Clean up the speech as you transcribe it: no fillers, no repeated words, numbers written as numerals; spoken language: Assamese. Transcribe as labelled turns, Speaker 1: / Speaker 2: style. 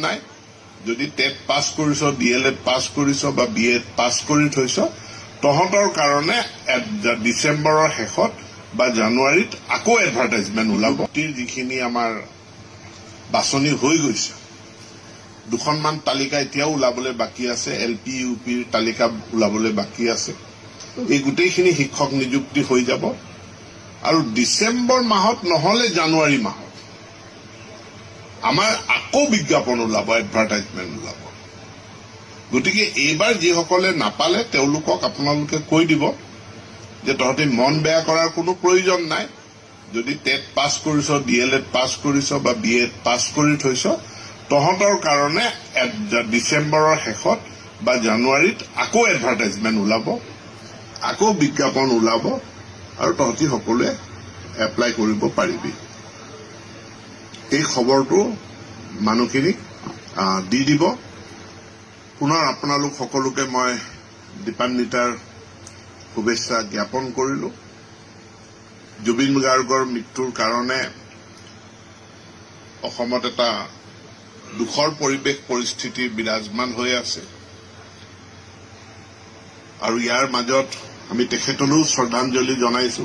Speaker 1: নাই যদি টেট পাছ কৰিছ DLED পাছ কৰিছ বা BEd পাছ কৰি থৈছ তহঁতৰ কাৰণে ডিচেম্বৰৰ শেষত বা জানুৱাৰীত আকৌ এডভাৰটাইজমেণ্ট ওলাব যিখিনি আমাৰ বাছনি হৈ গৈছে দুখনমান তালিকা এতিয়াও ওলাবলৈ বাকী আছে LP UPৰ তালিকা ওলাবলৈ বাকী আছে এই গোটেইখিনি শিক্ষক নিযুক্তি হৈ যাব আৰু ডিসেম্বৰ মাহত নহলে জানুৱাৰী মাহত আমাৰ আকৌ বিজ্ঞাপন ওলাব এডভাৰটাইজমেণ্ট ওলাব গতিকে এইবাৰ যিসকলে নাপালে তেওঁলোকক আপোনালোকে কৈ দিব যে তহঁতে মন বেয়া কৰাৰ কোনো প্ৰয়োজন নাই যদি টেট পাছ কৰিছ DLED পাছ কৰিছ বা BEd পাছ কৰি থৈছ তহঁতৰ কাৰণে ডিসেম্বৰৰ শেষত বা জানুৱাৰীত আকৌ এডভাৰটাইজমেণ্ট ওলাব আকৌ বিজ্ঞাপন ওলাব আৰু তহঁতি সকলোৱে এপ্লাই কৰিব পাৰিবি এই খবৰটো মানুহখিনিক দি দিব পুনৰ আপোনালোক সকলোকে মই দীপান্বিতাৰ শুভেচ্ছা জ্ঞাপন কৰিলো জুবিন গাৰ্গৰ মৃত্যুৰ কাৰণে অসমত এটা দুখৰ পৰিৱেশ পৰিস্থিতি বিৰাজমান হৈ আছে আৰু ইয়াৰ মাজত আমি তেখেতলৈও শ্ৰদ্ধাঞ্জলি জনাইছো